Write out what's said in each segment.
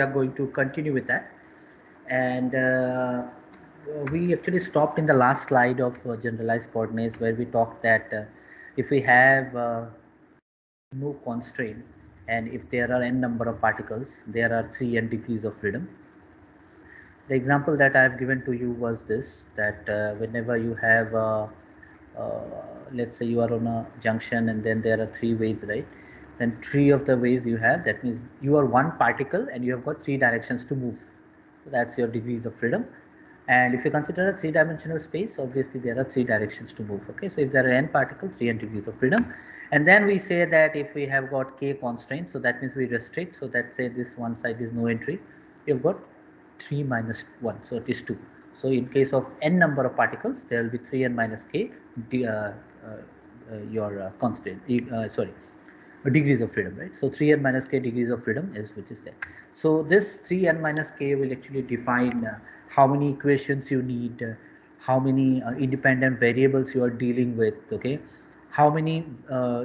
are going to continue with that. And we actually stopped in the last slide of generalized coordinates, where we talked that if we have no constraint, and if there are n number of particles, there are 3n degrees of freedom. The example that I have given to you was this, that whenever you have let's say you are on a junction and then there are 3 ways, right? Then 3 of the ways you have, that means you are 1 particle and you have got 3 directions to move. So that's your degrees of freedom. And if you consider a 3-dimensional space, obviously there are 3 directions to move. Okay, so if there are n particles, 3n degrees of freedom. And then we say that if we have got k constraints, so that means we restrict. So that say this one side is no entry, you've got 3 minus 1, so it is 2. So in case of n number of particles, there will be 3n minus k your constraint, sorry, degrees of freedom, right? So 3n minus k degrees of freedom is which is there. So this 3n minus k will actually define how many equations you need, how many independent variables you are dealing with, okay? How many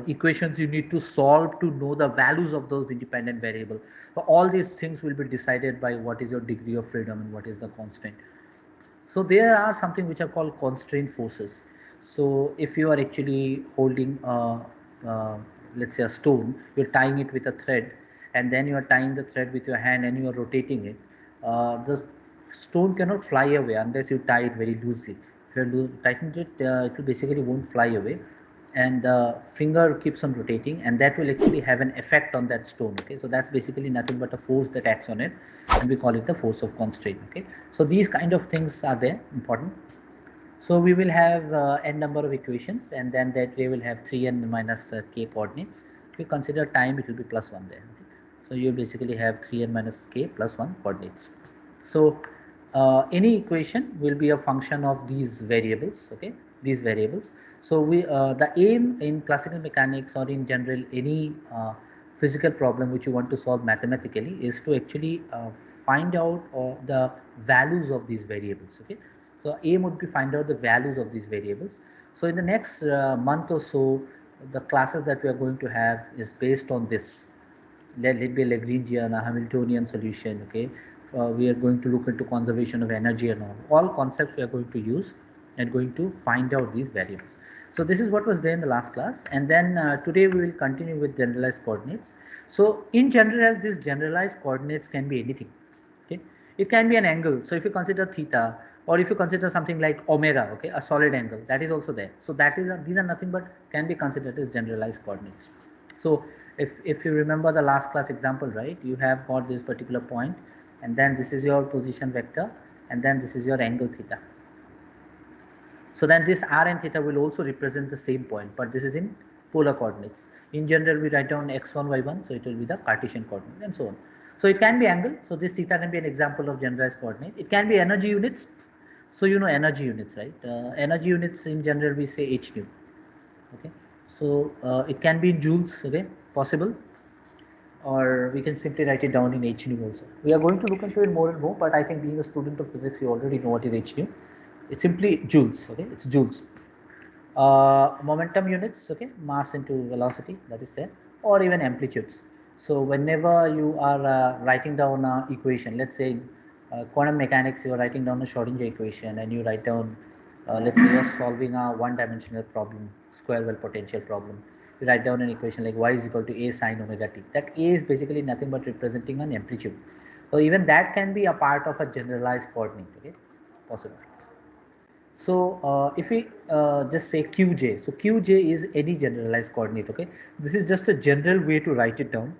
equations you need to solve to know the values of those independent variables. So all these things will be decided by what is your degree of freedom and what is the constraint. So there are something which are called constraint forces. So if you are actually holding let's say a stone, you're tying it with a thread, and then you are tying the thread with your hand and you are rotating it. The stone cannot fly away unless you tie it very loosely. If you tighten it, it will basically won't fly away, and the finger keeps on rotating, and that will actually have an effect on that stone. Okay, so that's basically nothing but a force that acts on it, and we call it the force of constraint. Okay, so these kind of things are there important. So we will have n number of equations, and then that way will have 3n minus k coordinates. If you consider time, it will be plus 1 there. Okay? So you basically have 3n minus k plus 1 coordinates. So any equation will be a function of these variables. Okay, these variables. So we the aim in classical mechanics, or in general any physical problem which you want to solve mathematically, is to actually find out the values of these variables. Okay, so aim would be find out the values of these variables. So in the next month or so, the classes that we are going to have is based on this. Let it be a Lagrangian, a Hamiltonian solution. Okay, we are going to look into conservation of energy and all concepts we are going to use and going to find out these variables. So this is what was there in the last class, and then today we will continue with generalized coordinates. So in general, these generalized coordinates can be anything. Okay, it can be an angle. So if you consider theta, or if you consider something like omega, okay, a solid angle, that is also there. So that is these are nothing but can be considered as generalized coordinates. So if you remember the last class example, right, you have got this particular point, and then this is your position vector, and then this is your angle theta. So then this r and theta will also represent the same point, but this is in polar coordinates. In general, we write down x1, y1, so it will be the Cartesian coordinate, and so on. So it can be angle. So this theta can be an example of generalized coordinate. It can be energy units. So you know energy units, right? Energy units in general we say h nu. Okay. So it can be in joules. Okay, possible. Or we can simply write it down in h nu also. We are going to look into it more and more, but I think being a student of physics, you already know what is h nu. It's simply joules. Okay, it's joules. Momentum units, okay, mass into velocity, that is there, or even amplitudes. So whenever you are writing down an equation, let's say quantum mechanics, you are writing down a Schrodinger equation, and you write down, let's say you're solving a one-dimensional problem, square well potential problem. You write down an equation like y is equal to a sine omega t. That a is basically nothing but representing an amplitude. So even that can be a part of a generalized coordinate. Okay, possible. So if we just say Qj, so Qj is any generalized coordinate. Okay, this is just a general way to write it down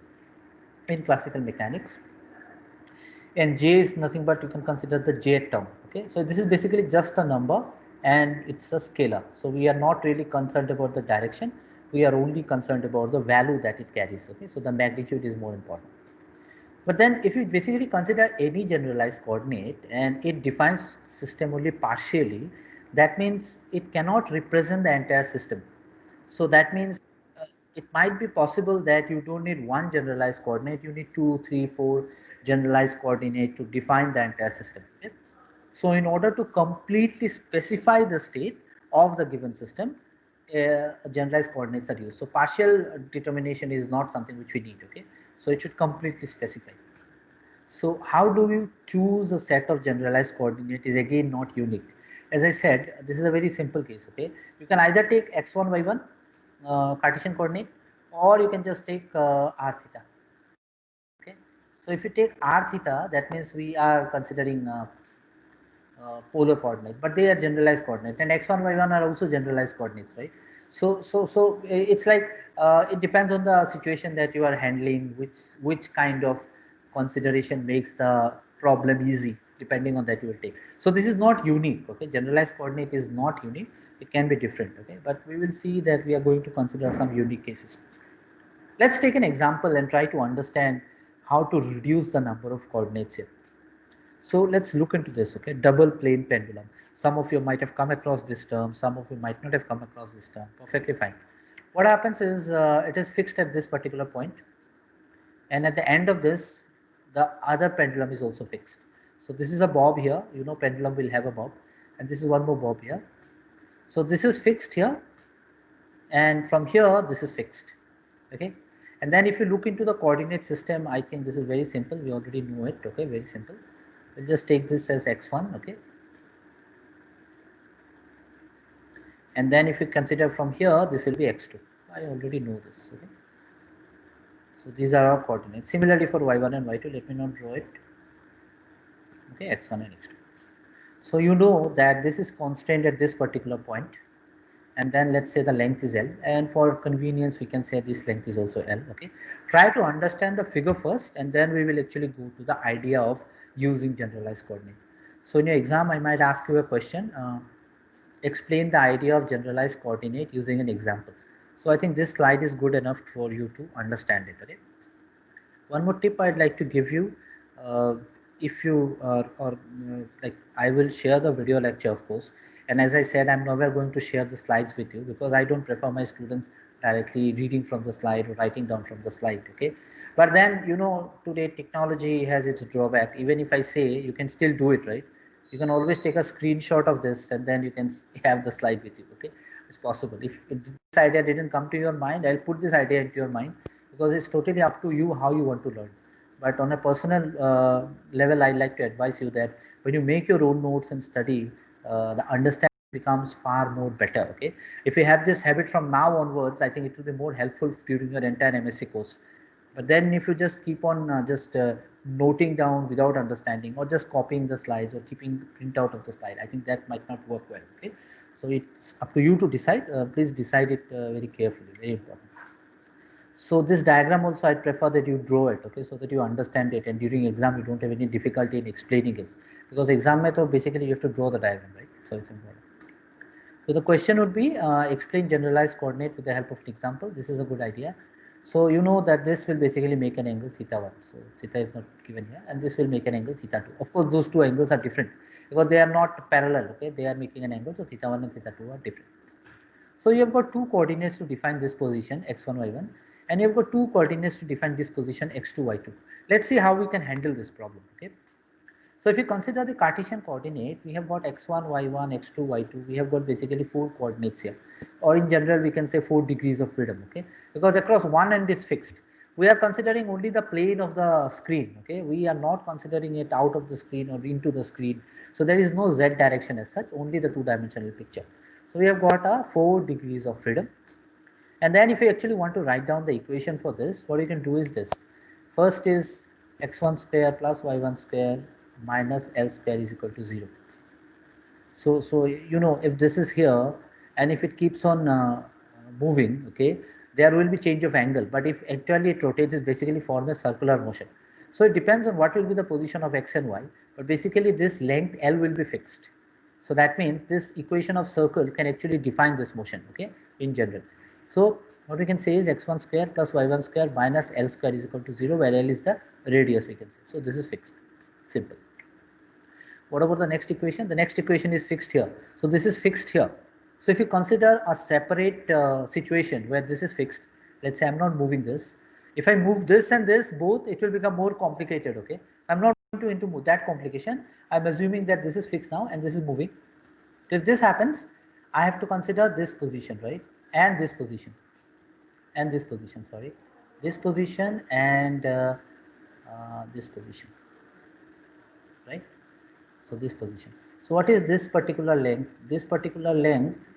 in classical mechanics, and J is nothing but you can consider the J term. Okay, so this is basically just a number and it's a scalar. So we are not really concerned about the direction. We are only concerned about the value that it carries. Okay, so the magnitude is more important. But then if you basically consider any generalized coordinate and it defines system only partially, that means it cannot represent the entire system. So that means it might be possible that you don't need one generalized coordinate, you need 2, 3, 4 generalized coordinate to define the entire system. Okay? So in order to completely specify the state of the given system, generalized coordinates are used. So partial determination is not something which we need. Okay, so it should completely specify. So how do you choose a set of generalized coordinate is again not unique. As I said, this is a very simple case. Okay, you can either take x1 y1 Cartesian coordinate, or you can just take r theta. Okay, so if you take r theta, that means we are considering polar coordinate, but they are generalized coordinate, and x1 y1 are also generalized coordinates, right? So it's like it depends on the situation that you are handling, which kind of consideration makes the problem easy, depending on that you will take. So this is not unique. Okay, generalized coordinate is not unique, it can be different. Okay, but we will see that we are going to consider some unique cases. Let's take an example and try to understand how to reduce the number of coordinates here. So let's look into this. Okay, double plane pendulum. Some of you might have come across this term, some of you might not have come across this term. Perfectly fine. What happens is it is fixed at this particular point, and at the end of this, the other pendulum is also fixed. So this is a bob here. You know, pendulum will have a bob, and this is one more bob here. So this is fixed here, and from here this is fixed. Okay, and then if you look into the coordinate system, I think this is very simple. We already know it. Okay, very simple. We'll just take this as x1. Okay, and then if you consider from here, this will be x2. I already know this. Okay, so these are our coordinates. Similarly for y1 and y2, let me not draw it. Okay, x1 and x2. So you know that this is constant at this particular point, and then let's say the length is L, and for convenience we can say this length is also L. Okay, try to understand the figure first, and then we will actually go to the idea of using generalized coordinate. So in your exam I might ask you a question, explain the idea of generalized coordinate using an example. So I think this slide is good enough for you to understand it. Okay, one more tip I'd like to give you, if you like, I will share the video lecture, of course, and as I said, I'm never going to share the slides with you because I don't prefer my students directly reading from the slide or writing down from the slide. Okay, but then, you know, today technology has its drawback. Even if I say, you can still do it, right? You can always take a screenshot of this and then you can have the slide with you. Okay, it's possible. If this idea didn't come to your mind, I'll put this idea into your mind, because it's totally up to you how you want to learn. But on a personal level, I like to advise you that when you make your own notes and study, the understanding becomes far more better. Okay, if you have this habit from now onwards, I think it will be more helpful during your entire MSc course. But then if you just keep on just noting down without understanding, or just copying the slides or keeping the printout of the slide, I think that might not work well. Okay, so it's up to you to decide. Please decide it very carefully, very important. So this diagram also I prefer that you draw it, okay, so that you understand it, and during exam you don't have any difficulty in explaining it, because exam method basically you have to draw the diagram, right? So it's important. So the question would be explain generalized coordinate with the help of an example. This is a good idea. So you know that this will basically make an angle theta 1. So theta is not given here, and this will make an angle theta 2. Of course, those two angles are different because they are not parallel. Okay, they are making an angle, so theta 1 and theta 2 are different. So you have got two coordinates to define this position x1, y1, and you have got two coordinates to define this position x2, y2. Let's see how we can handle this problem. Okay. So if you consider the Cartesian coordinate, we have got x1, y1, x2, y2. We have got basically four coordinates here, or in general we can say 4 degrees of freedom. Okay, because across one end is fixed. We are considering only the plane of the screen. Okay, we are not considering it out of the screen or into the screen. So there is no z direction as such, only the two-dimensional picture. So we have got a 4 degrees of freedom. And then if you actually want to write down the equation for this, what you can do is this. First is x1 square plus y1 square minus L square is equal to 0. So you know, if this is here and if it keeps on moving, okay, there will be change of angle. But if actually it rotates, it basically form a circular motion. So it depends on what will be the position of x and y. But basically this length L will be fixed. So that means this equation of circle can actually define this motion, okay, in general. So what we can say is x1 square plus y1 square minus L square is equal to 0, where L is the radius, we can say. So this is fixed. Simple. What about the next equation? The next equation is fixed here. So this is fixed here. So if you consider a separate situation where this is fixed, let's say I'm not moving this. If I move this and this both, it will become more complicated. Okay, I'm not going to move that complication. I'm assuming that this is fixed now and this is moving. If this happens, I have to consider this position, right? And this position, sorry, this position and this position. So this position. So what is this particular length? This particular length,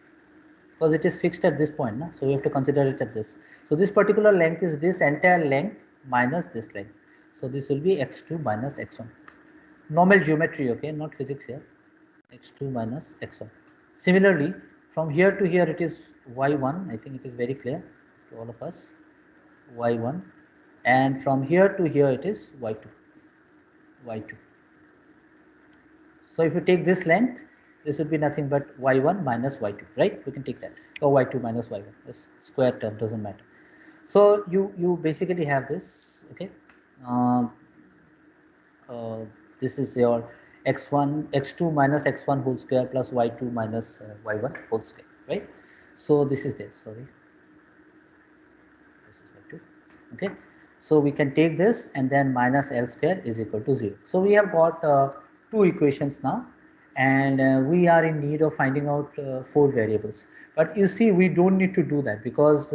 because it is fixed at this point, na? So we have to consider it at this. So this particular length is this entire length minus this length. So this will be x2 minus x1. Normal geometry, okay, not physics here. x2 minus x1. Similarly, from here to here it is y1. I think it is very clear to all of us. y1, and from here to here it is y2. y2. So if you take this length, this would be nothing but y1 minus y2, right? We can take that, or y2 minus y1. This square term doesn't matter. So you basically have this, okay. This is your x1, x2 minus x1 whole square plus y2 minus y1 whole square, right? So this is there. Sorry, this is y2. Okay. So we can take this and then minus L square is equal to 0. So we have got two equations now, and we are in need of finding out 4 variables. But you see, we don't need to do that because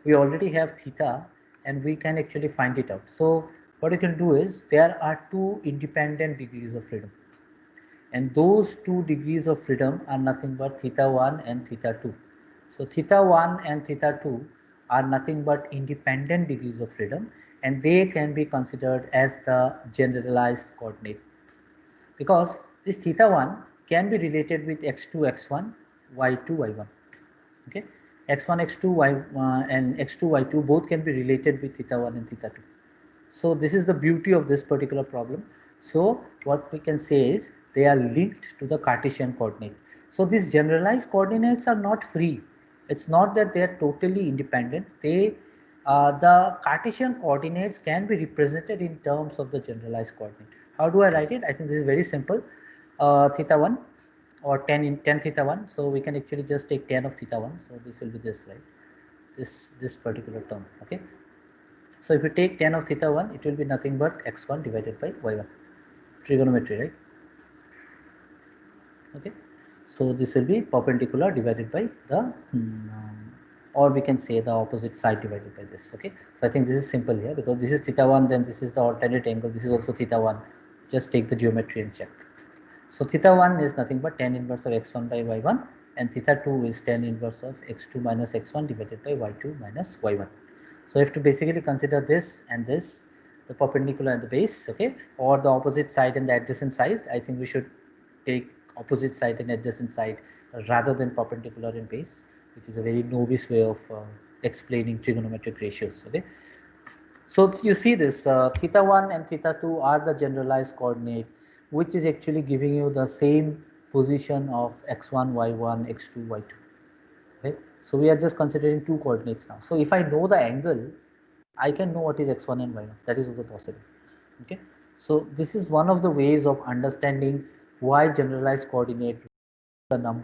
we already have theta and we can actually find it out. So what you can do is, there are 2 independent degrees of freedom, and those 2 degrees of freedom are nothing but theta 1 and theta 2. So theta 1 and theta 2 are nothing but independent degrees of freedom, and they can be considered as the generalized coordinate, because this theta 1 can be related with x2 x1 y2 y1. Okay, x1 x2 y and x2 y2 both can be related with theta 1 and theta 2. So this is the beauty of this particular problem. So what we can say is, they are linked to the Cartesian coordinate. So these generalized coordinates are not free. It's not that they are totally independent. The Cartesian coordinates can be represented in terms of the generalized coordinate. How do I write it? I think this is very simple. Theta 1 or 10 theta 1. So we can actually just take 10 of theta 1. So this will be this, right? This particular term. Okay. So if you take 10 of theta 1, it will be nothing but x1 divided by y1. Trigonometry, right? Okay. So this will be perpendicular divided by the, or we can say the opposite side divided by this. Okay. So I think this is simple here, because this is theta 1, then this is the alternate angle. This is also theta 1. Just take the geometry and check. So theta 1 is nothing but tan inverse of x1 by y1, and theta 2 is tan inverse of x2 minus x1 divided by y2 minus y1. So you have to basically consider this and this, the perpendicular and the base, okay, or the opposite side and the adjacent side. I think we should take opposite side and adjacent side rather than perpendicular and base, which is a very novice way of explaining trigonometric ratios. Okay, so you see this theta 1 and theta 2 are the generalized coordinate, which is actually giving you the same position of x1, y1, x2, y2. Okay, so we are just considering 2 coordinates now. So if I know the angle, I can know what is x1 and y1. That is also possible. Okay, so this is one of the ways of understanding why generalized coordinate, the number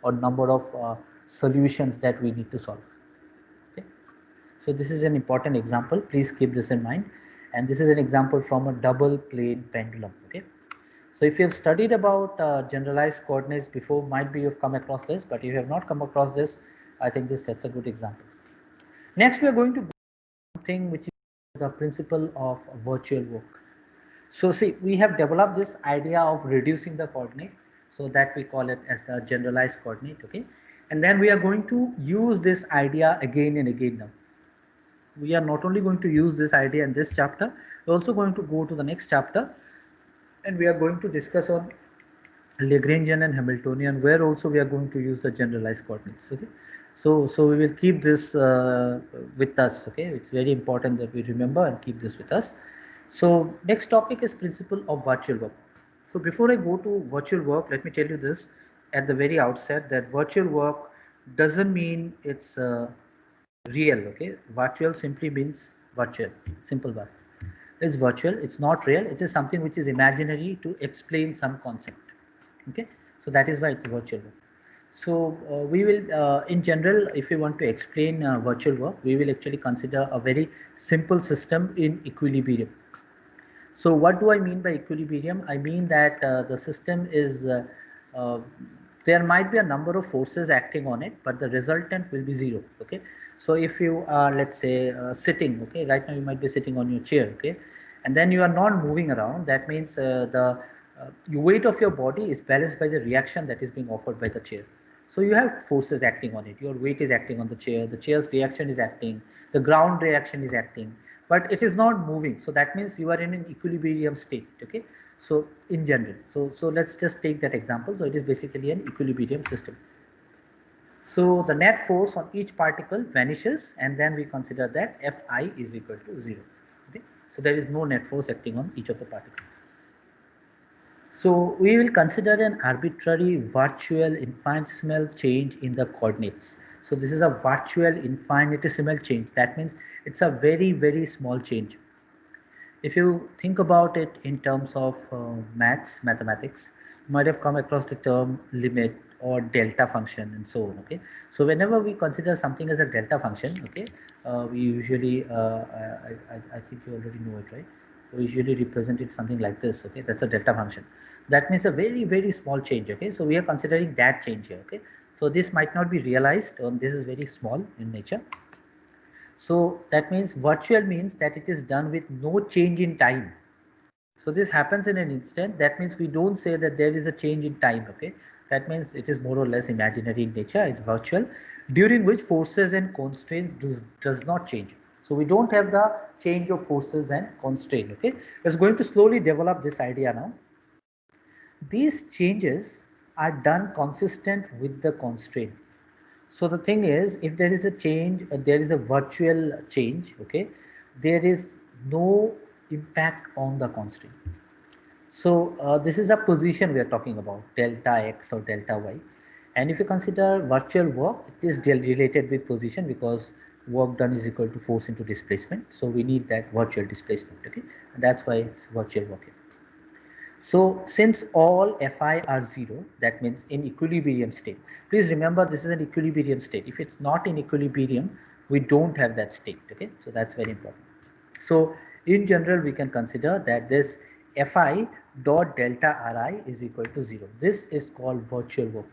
or number of solutions that we need to solve. Okay, so this is an important example. Please keep this in mind. And this is an example from a double plane pendulum. Okay, so if you have studied about generalized coordinates before, might be you've come across this, but if you have not come across this, I think this sets a good example. Next, we are going to go to something which is the principle of virtual work. So see, we have developed this idea of reducing the coordinate, so that we call it as the generalized coordinate. Okay, and then we are going to use this idea again and again now. We are not only going to use this idea in this chapter, we're also going to go to the next chapter, and we are going to discuss on Lagrangian and Hamiltonian, where also we are going to use the generalized coordinates. Okay, so we will keep this with us. Okay, it's very important that we remember and keep this with us. So next topic is principle of virtual work. So before I go to virtual work, let me tell you this at the very outset, that virtual work doesn't mean it's real. Okay, virtual simply means virtual, simple word. It's virtual, it's not real, it is something which is imaginary to explain some concept. Okay, so that is why it's virtual work. So we will in general, if we want to explain virtual work, we will actually consider a very simple system in equilibrium. So what do I mean by equilibrium? I mean that the system is there might be a number of forces acting on it, but the resultant will be zero. Okay, so if you are, let's say, sitting, okay, right now you might be sitting on your chair, okay, and then you are not moving around, that means your weight of your body is balanced by the reaction that is being offered by the chair. So you have forces acting on it. Your weight is acting on the chair's reaction is acting, the ground reaction is acting, but it is not moving. So that means you are in an equilibrium state. Okay. So in general, so let's just take that example. So it is basically an equilibrium system. So the net force on each particle vanishes, and then we consider that Fi is equal to 0. Okay. So there is no net force acting on each of the particles. So we will consider an arbitrary virtual infinitesimal change in the coordinates. So this is a virtual infinitesimal change. That means it's a very, very small change. If you think about it in terms of mathematics, you might have come across the term limit or delta function and so on. Okay, so whenever we consider something as a delta function, okay, we usually I think you already know it, right? So we usually represent it something like this. Okay, that's a delta function. That means a very, very small change. Okay, so we are considering that change here. Okay, so this might not be realized, or this is very small in nature. So that means virtual means that it is done with no change in time. So this happens in an instant. That means we don't say that there is a change in time. Okay, that means it is more or less imaginary in nature. It's virtual, during which forces and constraints does not change. So we don't have the change of forces and constraint. Okay, it's going to slowly develop this idea now. These changes are done consistent with the constraint. So the thing is, if there is a change, there is a virtual change, okay, there is no impact on the constraint. So this is a position we are talking about, delta x or delta y. And if you consider virtual work, it is related with position because work done is equal to force into displacement. So we need that virtual displacement, okay, and that's why it's virtual work here. So since all Fi are 0, that means in equilibrium state. Please remember, this is an equilibrium state. If it's not in equilibrium, we don't have that state. Okay, so that's very important. So in general, we can consider that this Fi dot delta Ri is equal to 0. This is called virtual work.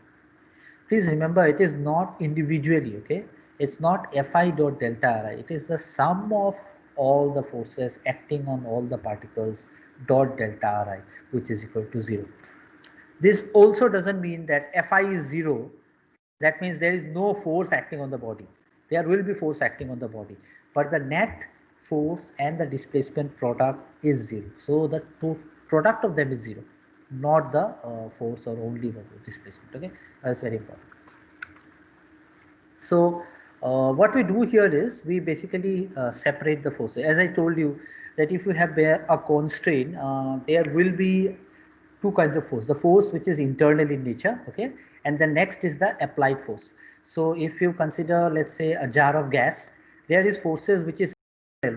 Please remember, it is not individually. Okay, it's not Fi dot delta Ri. It is the sum of all the forces acting on all the particles dot delta Ri, which is equal to 0. This also doesn't mean that Fi is 0. That means there is no force acting on the body. There will be force acting on the body, but the net force and the displacement product is 0. So the product of them is 0, not the force or only the displacement. Okay, that's very important. So what we do here is we basically separate the forces. As I told you that if you have a constraint, there will be two kinds of force. The force which is internal in nature, okay, and the next is the applied force. So if you consider, let's say, a jar of gas, there is forces which is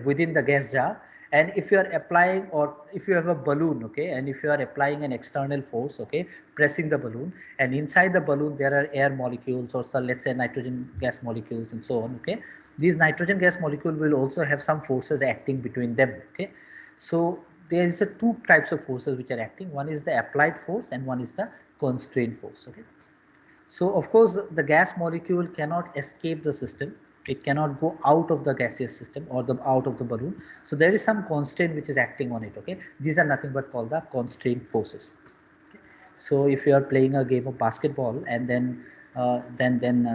within the gas jar. And if you are applying, or if you have a balloon, okay, and if you are applying an external force, okay, pressing the balloon, and inside the balloon there are air molecules, or so, let's say nitrogen gas molecules and so on, okay, these nitrogen gas molecules will also have some forces acting between them, okay. So there is a two types of forces which are acting. One is the applied force and one is the constraint force, okay. So of course the gas molecule cannot escape the system. It cannot go out of the gaseous system or out of the balloon. So there is some constraint which is acting on it. Okay, these are nothing but called the constraint forces. Okay? So if you are playing a game of basketball and then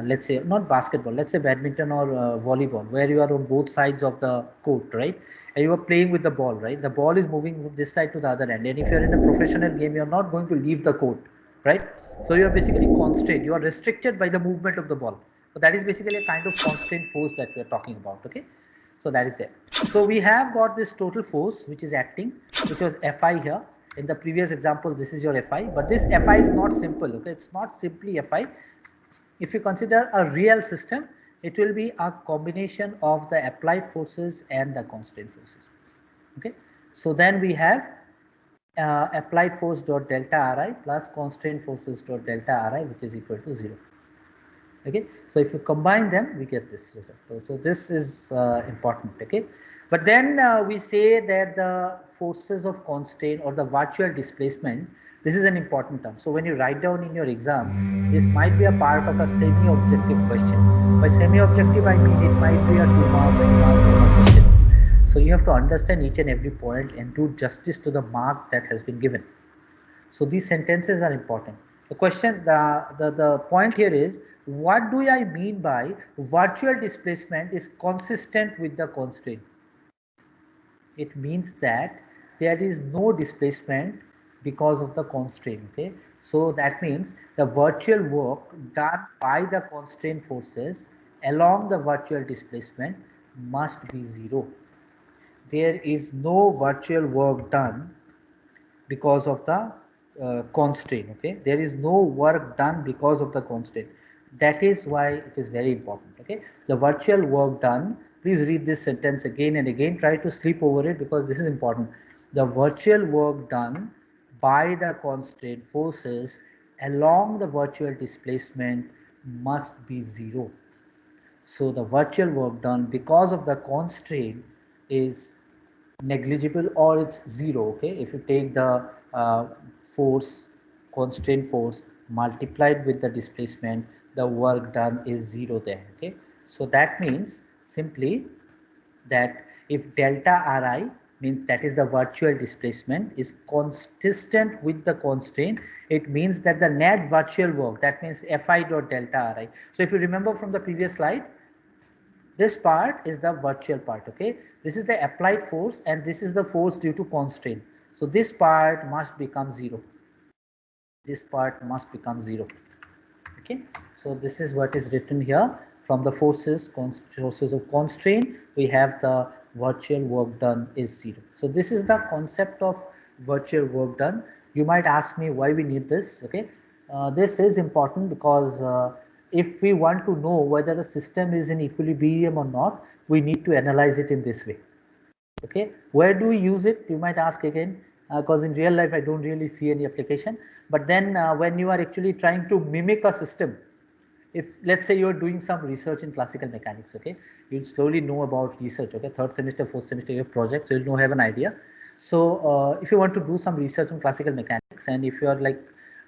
let's say not basketball, let's say badminton or volleyball, where you are on both sides of the court, right? And you are playing with the ball, right? The ball is moving from this side to the other end. And if you are in a professional game, you are not going to leave the court, right? So you are basically constrained. You are restricted by the movement of the ball. So that is basically a kind of constant force that we are talking about. Okay, so that is there. So we have got this total force which is acting, which was Fi here. In the previous example, this is your Fi, but this Fi is not simple. Okay, it's not simply Fi. If you consider a real system, it will be a combination of the applied forces and the constant forces. Okay, so then we have applied force dot delta Ri plus constraint forces dot delta Ri, which is equal to 0. Okay, so if you combine them, we get this result. So this is important. Okay, but then we say that the forces of constraint or the virtual displacement, this is an important term. So when you write down in your exam, this might be a part of a semi-objective question. By semi-objective, I mean it might be a 2 mark, 3 mark question. So you have to understand each and every point and do justice to the mark that has been given. So these sentences are important. The question, the point here is, what do I mean by virtual displacement is consistent with the constraint? It means that there is no displacement because of the constraint. Okay, so that means the virtual work done by the constraint forces along the virtual displacement must be zero. There is no virtual work done because of the constraint. Okay, there is no work done because of the constraint. That is why it is very important. Okay, the virtual work done, please read this sentence again and again, try to sleep over it because this is important. The virtual work done by the constraint forces along the virtual displacement must be zero. So the virtual work done because of the constraint is negligible or it's zero. Okay, if you take the force, constraint force multiplied with the displacement, the work done is zero there. Okay, so that means simply that if delta Ri means that is the virtual displacement is consistent with the constraint, it means that the net virtual work, that means Fi dot delta Ri. So if you remember from the previous slide, this part is the virtual part. Okay, this is the applied force and this is the force due to constraint. So this part must become zero. This part must become zero. Okay, so this is what is written here. From the forces of constraint, we have the virtual work done is zero. So this is the concept of virtual work done. You might ask me why we need this. Okay, this is important because if we want to know whether a system is in equilibrium or not, we need to analyze it in this way. Okay, where do we use it? You might ask again, because in real life I don't really see any application. But then when you are actually trying to mimic a system, if let's say you're doing some research in classical mechanics, okay, you'll slowly know about research. Okay, third semester, fourth semester, you have projects, so you'll have an idea. So if you want to do some research on classical mechanics, and if you are like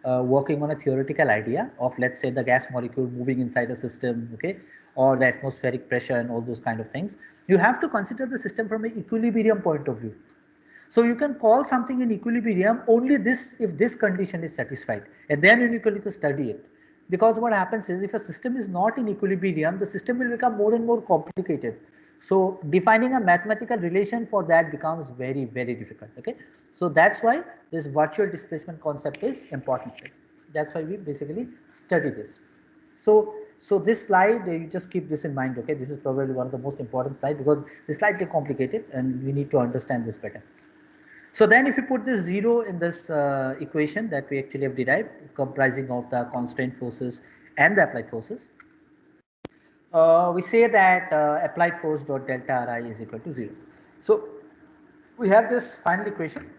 working on a theoretical idea of, let's say, the gas molecule moving inside a system, okay, or the atmospheric pressure and all those kind of things, you have to consider the system from an equilibrium point of view. So you can call something in equilibrium only this if this condition is satisfied, and then you need to study it. Because what happens is, if a system is not in equilibrium, the system will become more and more complicated. So defining a mathematical relation for that becomes very, very difficult. Okay, so that's why this virtual displacement concept is important. That's why we basically study this. So this slide, you just keep this in mind. Okay, this is probably one of the most important slides because it's slightly complicated and we need to understand this better. So then if you put this zero in this equation that we actually have derived, comprising of the constraint forces and the applied forces, we say that applied force dot delta Ri is equal to 0. So we have this final equation.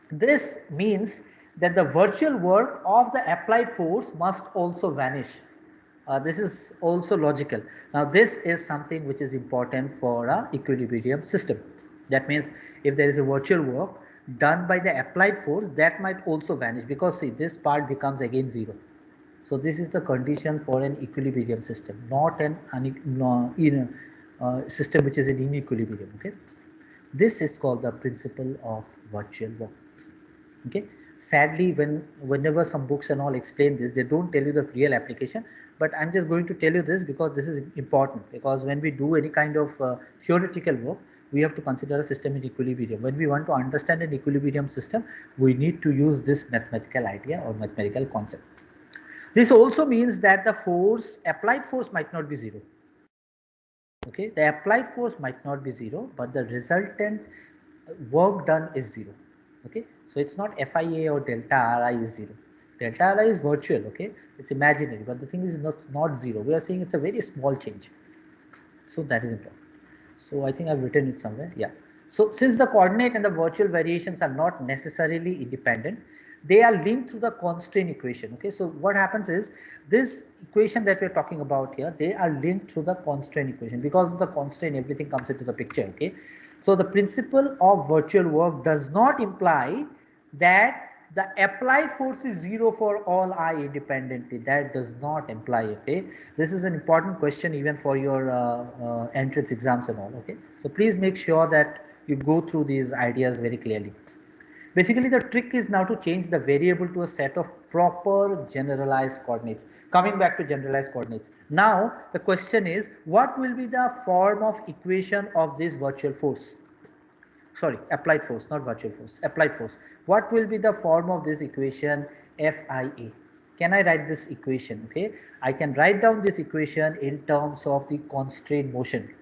This means that the virtual work of the applied force must also vanish. This is also logical. Now this is something which is important for a equilibrium system. That means if there is a virtual work done by the applied force, that might also vanish, because see, this part becomes again 0. So this is the condition for an equilibrium system, not an system which is in inequilibrium. Okay, this is called the principle of virtual work. Okay, sadly, whenever some books and all explain this, they don't tell you the real application, but I'm just going to tell you this because this is important. Because when we do any kind of theoretical work, we have to consider a system in equilibrium. When we want to understand an equilibrium system, we need to use this mathematical idea or mathematical concept. This also means that the force, applied force, might not be 0. Okay, the applied force might not be 0, but the resultant work done is 0. Okay, so it's not FIA or delta Ri is 0. Delta Ri is virtual. Okay, it's imaginary, but the thing is not 0. We are saying it's a very small change. So that is important. So I think I've written it somewhere. Yeah. So since the coordinate and the virtual variations are not necessarily independent, they are linked through the constraint equation. Okay, so what happens is, this equation that we're talking about here, they are linked through the constraint equation. Because of the constraint, everything comes into the picture. Okay, so the principle of virtual work does not imply that the applied force is 0 for all I independently. That does not imply. Okay, this is an important question even for your entrance exams and all. Okay, so please make sure that you go through these ideas very clearly. Basically, the trick is now to change the variable to a set of proper generalized coordinates. Coming back to generalized coordinates. Now, the question is, what will be the form of equation of this virtual force? Sorry, applied force, not virtual force, applied force. What will be the form of this equation FIA? Can I write this equation? Okay, I can write down this equation in terms of the constraint motion.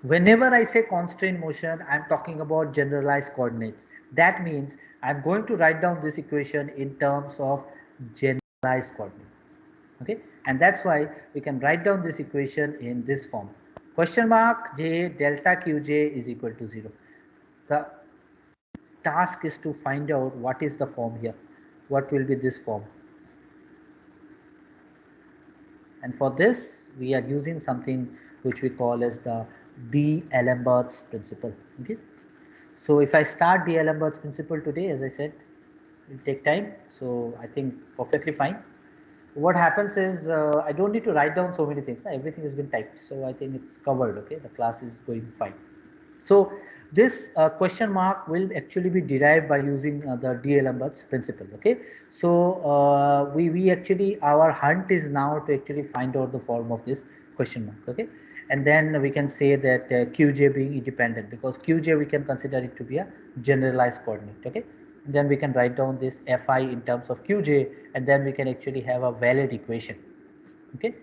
Whenever I say constraint motion, I am talking about generalized coordinates. That means I am going to write down this equation in terms of generalized coordinates. Okay, and that's why we can write down this equation in this form. Question mark J delta Qj is equal to 0. The task is to find out what is the form here. What will be this form? And for this, we are using something which we call as the D'Alembert's principle. Okay. So if I start D'Alembert's principle today, as I said, it will take time. So I think perfectly fine. What happens is I don't need to write down so many things. Everything has been typed. So I think it's covered. Okay. The class is going fine. So this question mark will actually be derived by using the D'Alembert's principle. Okay, so we actually, our hunt is now to actually find out the form of this question mark. Okay, and then we can say that Qj being independent, because Qj we can consider it to be a generalized coordinate. Okay, and then we can write down this Fi in terms of Qj, and then we can actually have a valid equation. Okay.